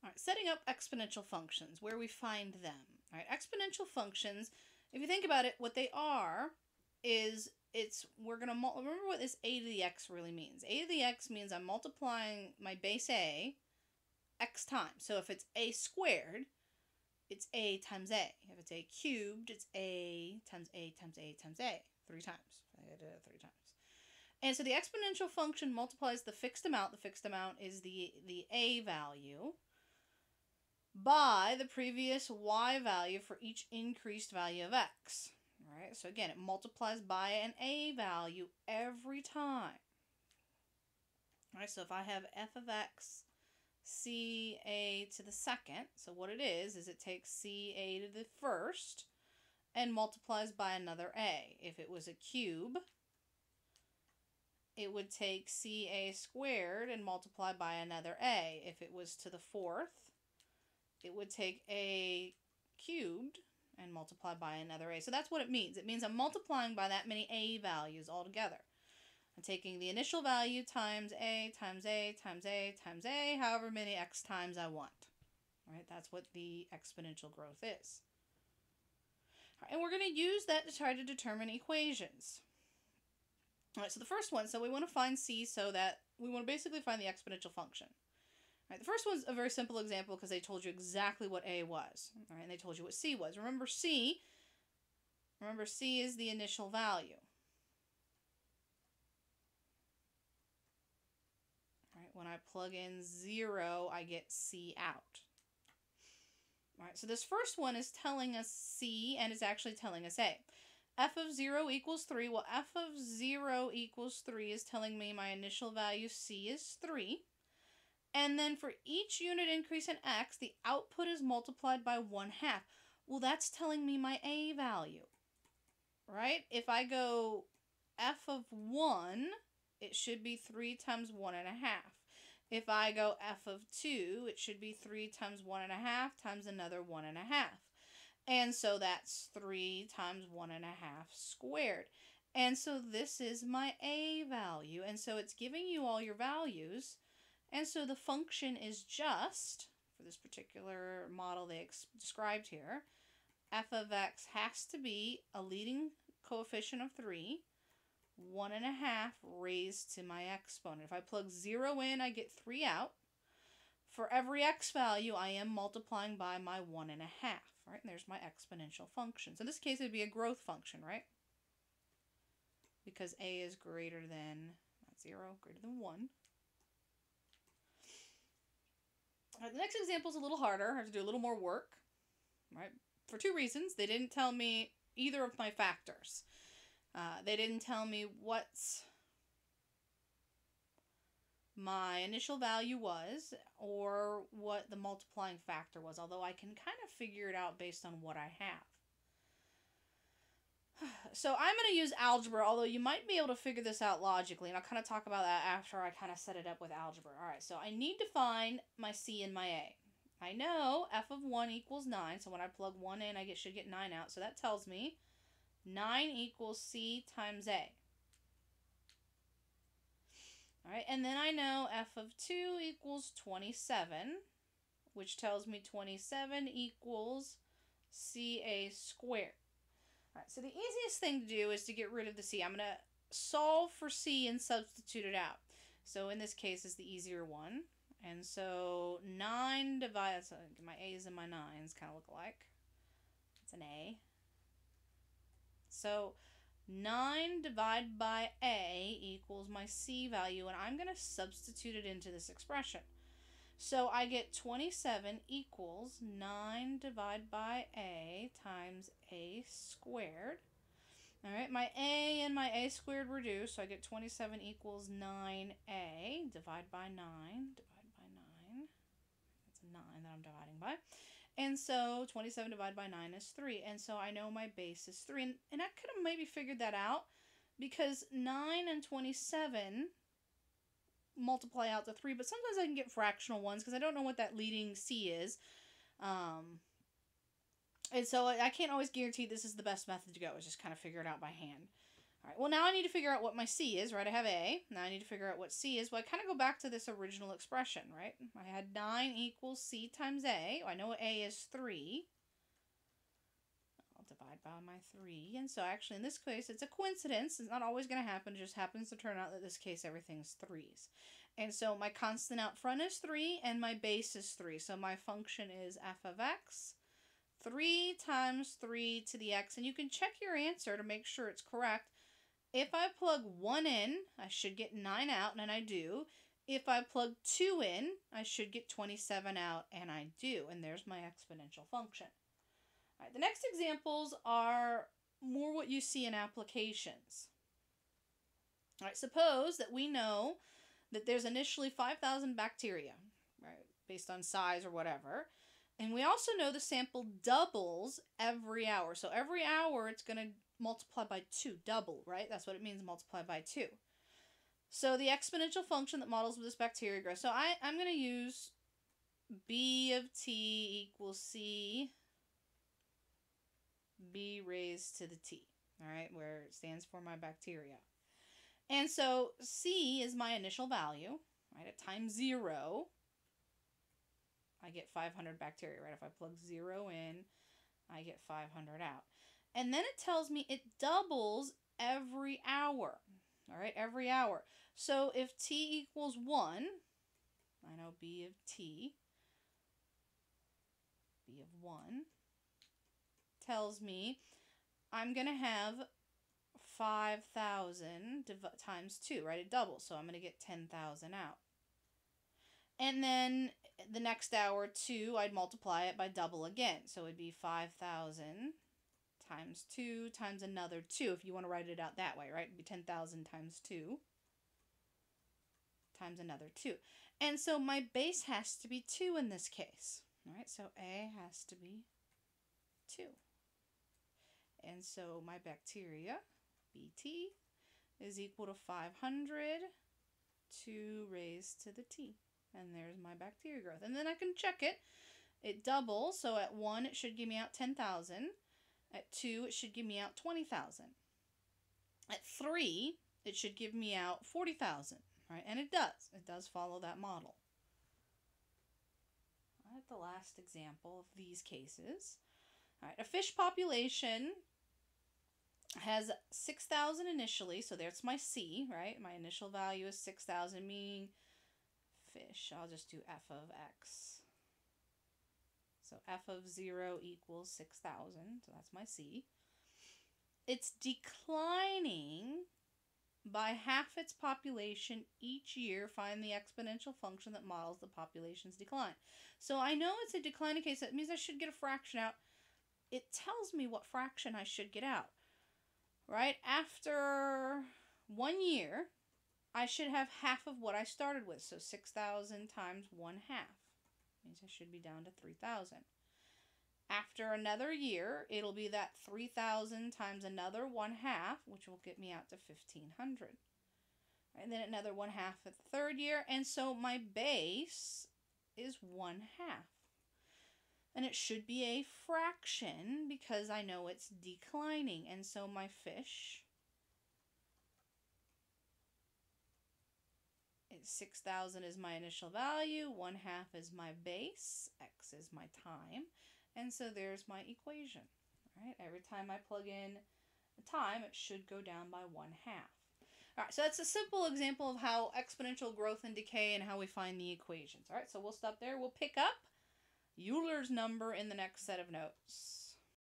All right, setting up exponential functions, where we find them. All right, exponential functions, if you think about it, what they are is we're going to remember what this a to the x really means. A to the x means I'm multiplying my base a x times. So if it's a squared, it's a times a. If it's a cubed, it's a times a times a times a. 3 times. I did it 3 times. And so the exponential function multiplies the fixed amount. The fixed amount is the a value by the previous y value for each increased value of x. All right, so again, it multiplies by an a value every time. All right, so if I have f of x ca to the second, so what it is it takes ca to the first and multiplies by another a. If it was a cube, it would take ca squared and multiply by another a. If it was to the fourth, it would take a cubed and multiply by another a. So that's what it means. It means I'm multiplying by that many a values altogether. I'm taking the initial value times a times a times a times a, however many x times I want. All right, that's what the exponential growth is. All right, and we're going to use that to try to determine equations. All right, so the first one, so we want to find c, so that we want to basically find the exponential function. All right, the first one's a very simple example because they told you exactly what a was. All right, and they told you what c was. Remember c is the initial value. All right, when I plug in 0, I get c out. All right, so this first one is telling us c, and it's actually telling us a. F of 0 equals 3. Well, f of 0 equals 3 is telling me my initial value c is 3. And then for each unit increase in x, the output is multiplied by 1/2. Well, that's telling me my a value, right? If I go f of 1, it should be 3 times 1.5. If I go f of 2, it should be 3 times 1.5 times another 1.5. And so that's 3 times 1.5 squared. And so this is my a value. And so it's giving you all your values. And so the function is just, for this particular model they described here, f of x has to be a leading coefficient of 3, 1.5 raised to my exponent. If I plug 0 in, I get 3 out. For every x value, I am multiplying by my 1.5, right? And there's my exponential function. So in this case, it would be a growth function, right? Because a is greater than, not 0, greater than 1. The next example is a little harder. I have to do a little more work, right? For 2 reasons. They didn't tell me either of my factors. They didn't tell me what my initial value was or what the multiplying factor was, although I can kind of figure it out based on what I have. So I'm going to use algebra, although you might be able to figure this out logically, and I'll kind of talk about that after I kind of set it up with algebra. All right, so I need to find my c and my a. I know f of 1 equals 9, so when I plug 1 in, I should get 9 out. So that tells me 9 equals c times a. All right, and then I know f of 2 equals 27, which tells me 27 equals ca squared. All right, so the easiest thing to do is to get rid of the c. I'm going to solve for c and substitute it out. So in this case, it's the easier one. And so 9 divided, so my a's and my 9's kind of look alike. It's an a. So 9 divided by a equals my c value, and I'm going to substitute it into this expression. So I get 27 equals 9 divided by a times a squared. All right, my a and my a squared reduce, so I get 27 equals 9a divided by 9, divided by 9. That's a 9 that I'm dividing by. And so 27 divided by 9 is 3. And so I know my base is 3. And I could have maybe figured that out because 9 and 27 multiply out to 3. But sometimes I can get fractional ones because I don't know what that leading c is. And so I can't always guarantee this is the best method to go. It's just kind of figure it out by hand. All right, well, now I need to figure out what my c is, right? I have a. Now I need to figure out what c is. Well, I kind of go back to this original expression, right? I had 9 equals c times a. I know a is 3. I'll divide by my 3. And so actually in this case, it's a coincidence. It's not always going to happen. It just happens to turn out that in this case, everything's 3's. And so my constant out front is 3 and my base is 3. So my function is f of x. 3 times 3 to the x. And you can check your answer to make sure it's correct. If I plug 1 in, I should get 9 out, and I do. If I plug 2 in, I should get 27 out, and I do. And there's my exponential function. All right, the next examples are more what you see in applications. All right, suppose that we know that there's initially 5,000 bacteria, right, based on size or whatever. And we also know the sample doubles every hour. So every hour it's going to multiply by 2, double, right? That's what it means, multiply by 2. So the exponential function that models this bacteria growth. So I'm going to use b of t equals c b raised to the t, all right, where it stands for my bacteria. And so c is my initial value, right? At time 0, I get 500 bacteria, right? If I plug 0 in, I get 500 out. And then it tells me it doubles every hour, all right, every hour. So if t equals 1, I know b of t, b of 1, tells me I'm going to have 5,000 times 2, right? It doubles, so I'm going to get 10,000 out. And then the next hour, 2, I'd multiply it by double again. So it'd be 5,000 times 2 times another 2, if you want to write it out that way, right? It'd be 10,000 times 2 times another 2. And so my base has to be 2 in this case, right? So A has to be 2. And so my bacteria, BT, is equal to 500, 2 raised to the t. And there's my bacteria growth. And then I can check it. It doubles, so at 1 it should give me out 10,000. At 2 it should give me out 20,000. At 3 it should give me out 40,000, right? And it does. It does follow that model. All right, the last example of these cases. All right, a fish population has 6,000 initially, so there's my C, right? My initial value is 6,000, meaning fish. I'll just do f of x. So f of 0 equals 6,000, so that's my C. It's declining by half its population each year. Find the exponential function that models the population's decline. So I know it's a declining case. That means I should get a fraction out. It tells me what fraction I should get out, right? After 1 year, I should have half of what I started with. So 6,000 times 1/2 means I should be down to 3,000. After another year, it'll be that 3,000 times another 1/2, which will get me out to 1,500. And then another 1/2 at the third year. And so my base is 1/2. And it should be a fraction because I know it's declining. And so my fish, 6,000 is my initial value, 1/2 is my base, x is my time, and so there's my equation. Right? Every time I plug in the time, it should go down by 1/2. All right, so that's a simple example of how exponential growth and decay and how we find the equations. All right, so we'll stop there. We'll pick up Euler's number in the next set of notes.